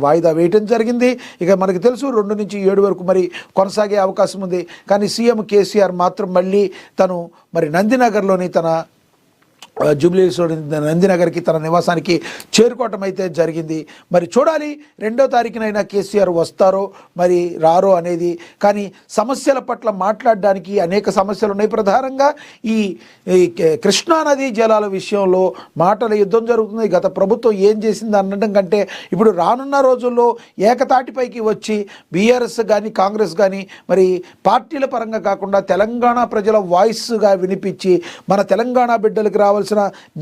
వాయిదా వేయటం జరిగింది. ఇక మనకు తెలుసు 2 నుంచి 7 వరకు మరి కొనసాగే అవకాశం ఉంది. కానీ సీఎం కేసీఆర్ మాత్రం మళ్ళీ తను మరి నందినగర్లోని తన జూబ్లీహిల్స్ నందినగర్కి తన నివాసానికి చేరుకోవటం అయితే జరిగింది. మరి చూడాలి 2వ తారీఖునైనా కేసీఆర్ వస్తారో మరి రారో అనేది. కానీ సమస్యల పట్ల మాట్లాడడానికి అనేక సమస్యలు ఉన్నాయి. ప్రధానంగా ఈ కృష్ణానదీ జలాల విషయంలో మాటల యుద్ధం జరుగుతుంది. గత ప్రభుత్వం ఏం చేసింది అనడం కంటే ఇప్పుడు రానున్న రోజుల్లో ఏకతాటిపైకి వచ్చి బీఆర్ఎస్ కానీ కాంగ్రెస్ కానీ మరి పార్టీల పరంగా కాకుండా తెలంగాణ ప్రజల వాయిస్గా వినిపించి మన తెలంగాణ బిడ్డలకు రావాల్సిన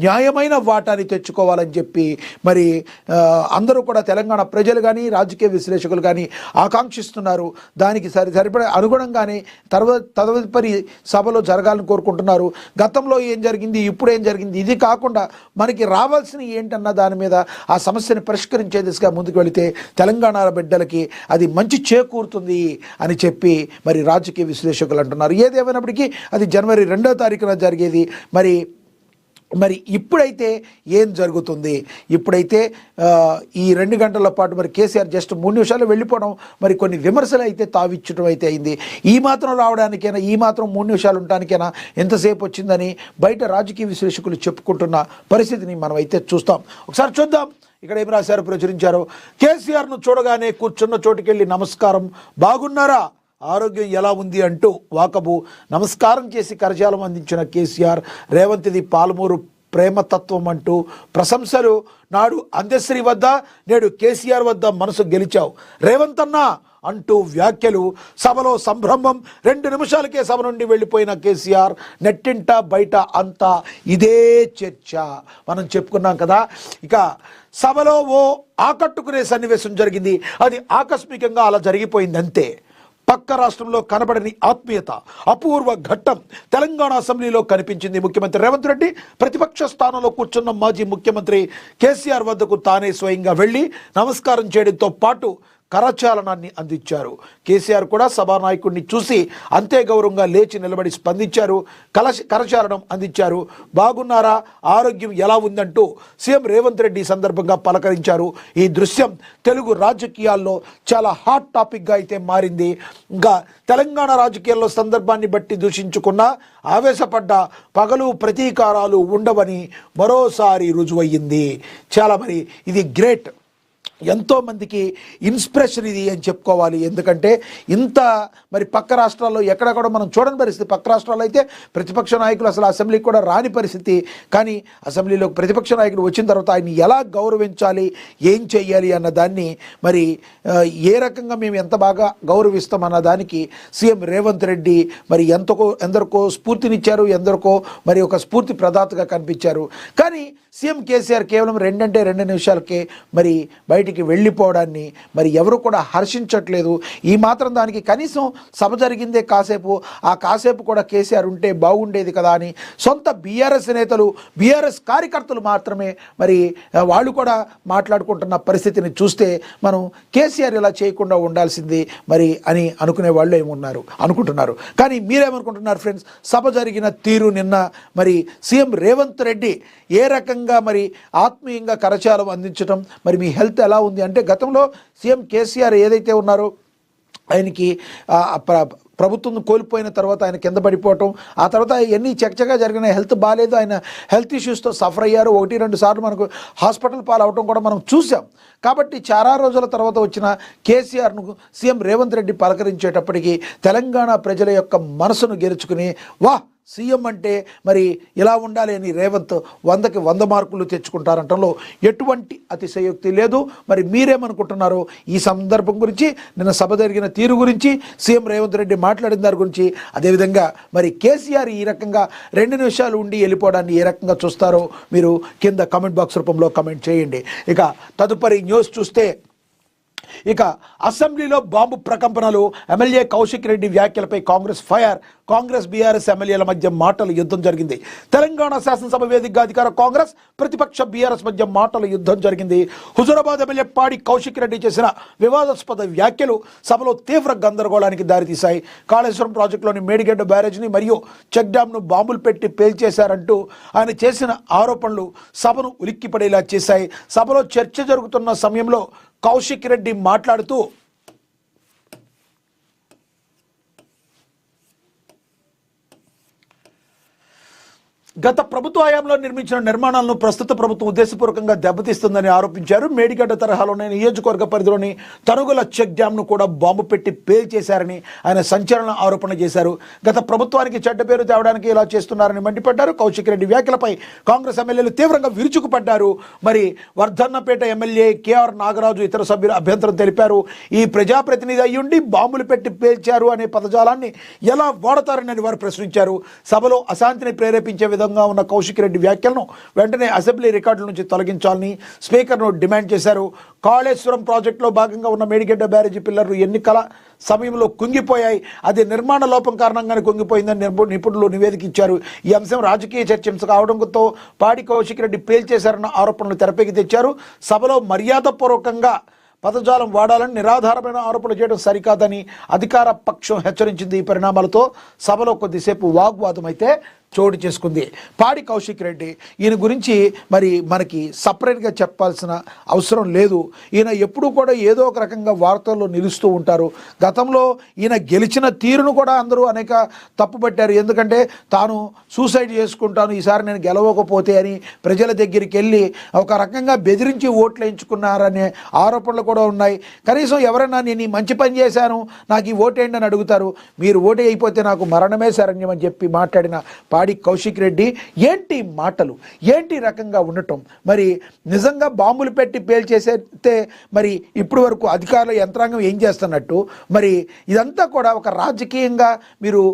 న్యాయమైన వాటాని తెచ్చుకోవాలని చెప్పి మరి అందరూ కూడా తెలంగాణ ప్రజలు కానీ రాజకీయ విశ్లేషకులు కానీ ఆకాంక్షిస్తున్నారు. దానికి సరిపడే అనుగుణంగానే తదుపరి సభలో జరగాలని కోరుకుంటున్నారు. గతంలో ఏం జరిగింది, ఇప్పుడు ఏం జరిగింది, ఇది కాకుండా మనకి రావాల్సిన ఏంటన్న దాని మీద ఆ సమస్యను పరిష్కరించే దిశగా ముందుకు వెళితే తెలంగాణ బిడ్డలకి అది మంచి చేకూరుతుంది అని చెప్పి మరి రాజకీయ విశ్లేషకులు అంటున్నారు. ఏదేమైనప్పటికీ అది జనవరి 2వ తారీఖున జరిగేది. మరి ఇప్పుడైతే ఏం జరుగుతుంది? ఇప్పుడైతే ఈ 2 గంటల పాటు మరి కేసీఆర్ జస్ట్ 3 నిమిషాలు వెళ్ళిపోవడం మరి కొన్ని విమర్శలు అయితే తావిచ్చడం అయితే అయింది. ఈ మాత్రం రావడానికైనా, ఈ మాత్రం 3 నిమిషాలు ఉండటానికైనా ఎంతసేపు వచ్చిందని బయట రాజకీయ విశ్లేషకులు చెప్పుకుంటున్న పరిస్థితిని మనం అయితే చూస్తాం. ఒకసారి చూద్దాం ఇక్కడ ఏం రాశారు, ప్రచురించారు. కేసీఆర్ను చూడగానే కూర్చున్న చోటుకెళ్ళి నమస్కారం, బాగున్నారా, ఆరోగ్యం ఎలా ఉంది అంటూ వాకబు నమస్కారం చేసి కరచాలం అందించిన కేసీఆర్, రేవంత్ది పాలమూరు ప్రేమతత్వం అంటూ ప్రశంసలు. నాడు అందశ్రీ వద్ద, నేడు కేసీఆర్ వద్ద మనసు గెలిచావు రేవంత్ అన్నా అంటూ వ్యాఖ్యలు. సభలో సంభ్రమం. 2 నిమిషాలకే సభ నుండి వెళ్ళిపోయిన కేసీఆర్. నెట్టింట బయట అంతా ఇదే చర్చ. మనం చెప్పుకున్నాం కదా. ఇక సభలో ఓ ఆకట్టుకునే సన్నివేశం జరిగింది. అది ఆకస్మికంగా అలా జరిగిపోయింది అంతే. పక్క రాష్ట్రంలో కనబడని ఆత్మీయత, అపూర్వ ఘట్టం తెలంగాణ అసెంబ్లీలో కనిపించింది. ముఖ్యమంత్రి రేవంత్ రెడ్డి ప్రతిపక్ష స్థానంలో కూర్చున్న మాజీ ముఖ్యమంత్రి కేసీఆర్ వద్దకు తానే స్వయంగా వెళ్ళి నమస్కారం చేయడంతో పాటు కరచాలనాన్ని అందించారు. కేసీఆర్ కూడా సభానాయకుడిని చూసి అంతే గౌరవంగా లేచి నిలబడి స్పందించారు. కరచాలనం అందించారు. బాగున్నారా, ఆరోగ్యం ఎలా ఉందంటూ సీఎం రేవంత్ రెడ్డి సందర్భంగా పలకరించారు. ఈ దృశ్యం తెలుగు రాజకీయాల్లో చాలా హాట్ టాపిక్గా అయితే మారింది. ఇంకా తెలంగాణ రాజకీయాల్లో సందర్భాన్ని బట్టి దూషించుకున్న, ఆవేశపడ్డ, పగలు ప్రతీకారాలు ఉండవని మరోసారి రుజువయ్యింది. చాలా మరి ఇది గ్రేట్. ఎంతోమందికి ఇన్స్పిరేషన్ ఇది అని చెప్పుకోవాలి. ఎందుకంటే ఇంత మరి పక్క రాష్ట్రాల్లో ఎక్కడెక్కడ మనం చూడని పరిస్థితి. పక్క రాష్ట్రాల్లో అయితే ప్రతిపక్ష నాయకులు అసలు అసెంబ్లీకి కూడా రాని పరిస్థితి. కానీ అసెంబ్లీలో ప్రతిపక్ష నాయకుడు వచ్చిన తర్వాత ఆయన్ని ఎలా గౌరవించాలి, ఏం చెయ్యాలి అన్న దాన్ని మరి ఏ రకంగా మేము ఎంత బాగా గౌరవిస్తాం అన్న దానికి సీఎం రేవంత్ రెడ్డి మరి ఎందరికో స్ఫూర్తినిచ్చారు, ఎందరికో మరి ఒక స్ఫూర్తి ప్రదాతగా కనిపించారు. కానీ సీఎం కేసీఆర్ కేవలం 2 నిమిషాలకే మరి బయటికి వెళ్ళిపోవడాన్ని మరి ఎవరు కూడా హర్షించట్లేదు. ఈ మాత్రం దానికి కనీసం సభ జరిగిందే కాసేపు, ఆ కాసేపు కూడా కేసీఆర్ ఉంటే బాగుండేది కదా అని సొంత బీఆర్ఎస్ నేతలు, బీఆర్ఎస్ కార్యకర్తలు మాత్రమే మరి వాళ్ళు కూడా మాట్లాడుకుంటున్న పరిస్థితిని చూస్తే మనం కేసీఆర్ ఇలా చేయకుండా ఉండాల్సింది మరి అని అనుకునే వాళ్ళు అనుకుంటున్నారు. కానీ మీరేమనుకుంటున్నారు ఫ్రెండ్స్? సభ జరిగిన తీరు నిన్న మరి సీఎం రేవంత్ రెడ్డి ఏ రకంగా మరి ఆత్మీయంగా కరచాలం అందించడం, మరి మీ హెల్త్ ఎలా ఉంది అంటే గతంలో సీఎం కేసీఆర్ ఏదైతే ఉన్నారో ఆయనకి ప్రభుత్వం కోల్పోయిన తర్వాత ఆయన కింద పడిపోవటం, ఆ తర్వాత ఎన్ని చకచకా జరిగిన హెల్త్ బాగాలేదు, ఆయన హెల్త్ ఇష్యూస్తో సఫర్ అయ్యారు. 1-2 సార్లు మనకు హాస్పిటల్ పాలవటం కూడా మనం చూసాం. కాబట్టి చాలా రోజుల తర్వాత వచ్చిన కేసీఆర్ను సీఎం రేవంత్ రెడ్డి పలకరించేటప్పటికీ తెలంగాణ ప్రజల యొక్క మనసును గెలుచుకుని సీఎం అంటే మరి ఇలా ఉండాలి అని రేవంత్ 100కి 100 మార్కులు తెచ్చుకుంటారంటంలో ఎటువంటి అతిశయోక్తి లేదు. మరి మీరేమనుకుంటున్నారో ఈ సందర్భం గురించి, నిన్న సభ జరిగిన తీరు గురించి, సీఎం రేవంత్ రెడ్డి మాట్లాడిన దాని గురించి, అదేవిధంగా మరి కేసీఆర్ ఈ రకంగా 2 నిమిషాలు ఉండి వెళ్ళిపోవడాన్ని ఏ రకంగా చూస్తారో మీరు కింద కామెంట్ బాక్స్ రూపంలో కామెంట్ చేయండి. ఇక తదుపరి న్యూస్ చూస్తే ఇక అసెంబ్లీలో బాంబు ప్రకంపనలు, ఎమ్మెల్యే కౌశిక్ రెడ్డి వ్యాఖ్యలపై కాంగ్రెస్ ఫైర్. కాంగ్రెస్ బీఆర్ఎస్ ఎమ్మెల్యేల మధ్య మాటల యుద్ధం జరిగింది. తెలంగాణ శాసనసభ వేదికగా అధికార కాంగ్రెస్, ప్రతిపక్ష బీఆర్ఎస్ మధ్య మాటల యుద్ధం జరిగింది. హుజూరాబాద్ ఎమ్మెల్యే పాడి కౌశిక్ రెడ్డి చేసిన వివాదాస్పద వ్యాఖ్యలు సభలో తీవ్ర గందరగోళానికి దారితీశాయి. కాళేశ్వరం ప్రాజెక్టులోని మేడిగడ్డ బ్యారేజ్ని మరియు చెక్ డ్యాంను బాంబులు పెట్టి పేల్చేశారంటూ ఆయన చేసిన ఆరోపణలు సభను ఉలిక్కిపడేలా చేశాయి. సభలో చర్చ జరుగుతున్న సమయంలో కౌశిక్ రెడ్డి మాట్లాడుతూ గత ప్రభుత్వ హయాంలో నిర్మించిన నిర్మాణాలను ప్రస్తుత ప్రభుత్వం ఉద్దేశపూర్వకంగా దెబ్బతీస్తుందని ఆరోపించారు. మేడిగడ్డ తరహాలోని నియోజకవర్గ పరిధిలోని తనుగుల చెక్ డ్యాంను కూడా బాంబు పెట్టి పేల్చేశారని ఆయన సంచలన ఆరోపణ చేశారు. గత ప్రభుత్వానికి చెడ్డ పేరు తేవడానికి ఇలా చేస్తున్నారని మండిపడ్డారు. కౌశిక్ రెడ్డి వ్యాఖ్యలపై కాంగ్రెస్ ఎమ్మెల్యేలు తీవ్రంగా విరుచుకుపడ్డారు. మరి వర్ధన్నపేట ఎమ్మెల్యే కేఆర్ నాగరాజు ఇతర సభ్యులు అభ్యంతరం తెలిపారు. ఈ ప్రజాప్రతినిధి అయ్యుండి బాంబులు పెట్టి పేల్చారు అనే పదజాలాన్ని ఎలా వాడతారని వారు ప్రశ్నించారు. సభలో అశాంతిని ప్రేరేపించే విధంగా ఉన్న కౌశిక్ రెడ్డి వ్యాఖ్యలను వెంటనే అసెంబ్లీ రికార్డుల నుంచి తొలగించాలని స్పీకర్ను డిమాండ్ చేశారు. కాళేశ్వరం ప్రాజెక్టులో భాగంగా ఉన్న మేడిగడ్డ బ్యారేజీ పిల్లర్లు ఎన్నికల సమయంలో కుంగిపోయాయి. అది నిర్మాణ లోపం కారణంగానే కుంగిపోయిందని నిపుణులు నివేదిక ఇచ్చారు. ఈ అంశం రాజకీయ చర్చ కావడంతో పాడి కౌశిక్ రెడ్డి పేల్చేశారన్న ఆరోపణలు తెరపైకి తెచ్చారు. సభలో మర్యాదపూర్వకంగా పదజాలం వాడాలని నిరాధారమైన ఆరోపణలు చేయడం సరికాదని అధికార పక్షం హెచ్చరించింది. ఈ పరిణామాలతో సభలో కొద్దిసేపు వాగ్వాదం అయితే చోటు చేసుకుంది. పాడి కౌశిక్ రెడ్డి ఈయన గురించి మరి మనకి సపరేట్గా చెప్పాల్సిన అవసరం లేదు. ఈయన ఎప్పుడూ కూడా ఏదో ఒక రకంగా వార్తల్లో నిలుస్తూ ఉంటారు. గతంలో ఈయన గెలిచిన తీరును కూడా అందరూ అనేక తప్పుపట్టారు. ఎందుకంటే తాను సూసైడ్ చేసుకుంటాను ఈసారి నేను గెలవకపోతే అని ప్రజల దగ్గరికి వెళ్ళి ఒక రకంగా బెదిరించి ఓట్లు వేయించుకున్నారనే ఆరోపణలు కూడా ఉన్నాయి. కనీసం ఎవరైనా నేను ఈ మంచి పని చేశాను నాకు ఈ ఓటేయండి అని అడుగుతారు. మీరు ఓటే అయిపోతే నాకు మరణమే శరణ్యం అని చెప్పి మాట్లాడిన పాడి కౌశిక్ రెడ్డి ఏంటి మాటలు, ఏంటి రకంగా ఉండటం. మరి నిజంగా బాంబులు పెట్టి పేల్చేస్తే మరి ఇప్పటి వరకు అధికారుల యంత్రాంగం ఏం చేస్తున్నట్టు, మరి ఇదంతా కూడా ఒక రాజకీయంగా మీరు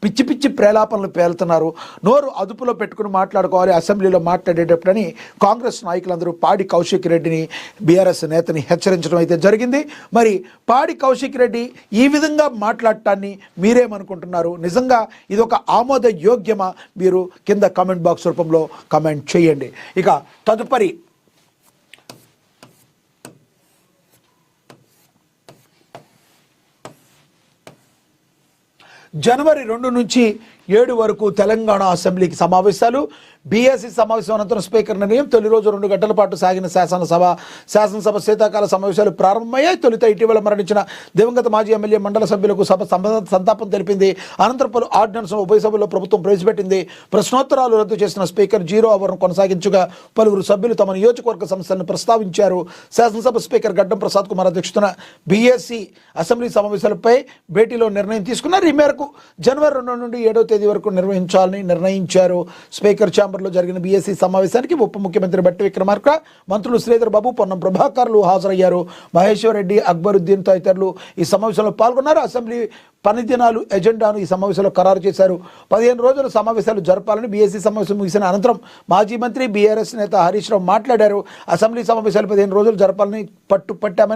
పిచ్చి పిచ్చి ప్రేలాపనలు పేలుతున్నారు. నోరు అదుపులో పెట్టుకుని మాట్లాడుకోవాలి అసెంబ్లీలో మాట్లాడేటప్పుడని కాంగ్రెస్ నాయకులందరూ పాడి కౌశిక్ రెడ్డిని బీఆర్ఎస్ నేతని హెచ్చరించడం అయితే జరిగింది. మరి పాడి కౌశిక్ రెడ్డి ఈ విధంగా మాట్లాడటాన్ని మీరేమనుకుంటున్నారు? నిజంగా ఇది ఒక ఆమోదయోగ్యమా? మీరు కింద కామెంట్ బాక్స్ రూపంలో కామెంట్ చేయండి. ఇక తదుపరి జనవరి 2 నుంచి 7 వరకు తెలంగాణ అసెంబ్లీకి సమావేశాలు. బీఎస్సీ సమావేశం అనంతరం స్పీకర్ నిర్ణయం. తొలి రోజు 2 గంటల పాటు సాగిన శాసనసభ శీతాకాల సమావేశాలు ప్రారంభమయ్యాయి. తొలుత ఇటీవల మరణించిన దివంగత మాజీ ఎమ్మెల్యే మండల సభ్యులకు సభ సంతాపం తెలిపింది. అనంతరం పలు ఆర్డినెన్స్ను ఉభయ సభల్లో ప్రభుత్వం ప్రవేశపెట్టింది. ప్రశ్నోత్తరాలు రద్దు చేసిన స్పీకర్ 0 అవర్ను కొనసాగించగా పలువురు సభ్యులు తమ నియోజకవర్గ సమస్యలను ప్రస్తావించారు. శాసనసభ స్పీకర్ గడ్డం ప్రసాద్ కుమార్ అధ్యక్షతన బీఎస్సీ అసెంబ్లీ సమావేశాలపై భేటీలో నిర్ణయం తీసుకున్నారు. ఈ మేరకు జనవరి 2 నుండి 7వ తేదీ వరకు నిర్వహించాలని నిర్ణయించారు. స్పీకర్ ఛాంబర్లో జరిగిన బీఎస్సీ సమావేశానికి ఉప ముఖ్యమంత్రి బట్టి విక్రమార్క, మంత్రులు శ్రీధర్ బాబు, పొన్నం ప్రభాకర్లు హాజరయ్యారు. మహేశ్వర్ రెడ్డి, అక్బరుద్దీన్ తదితరులు ఈ సమావేశంలో పాల్గొన్నారు. అసెంబ్లీ పని దినాలు ఎజెండాను ఈ సమావేశంలో ఖరారు చేశారు. 15 రోజుల సమావేశాలు జరపాలని బీఎస్సీ సమావేశం ముగిసిన అనంతరం మాజీ మంత్రి బీఆర్ఎస్ నేత హరీష్ రావు మాట్లాడారు. అసెంబ్లీ సమావేశాలు 15 రోజులు జరపాలని పట్టామని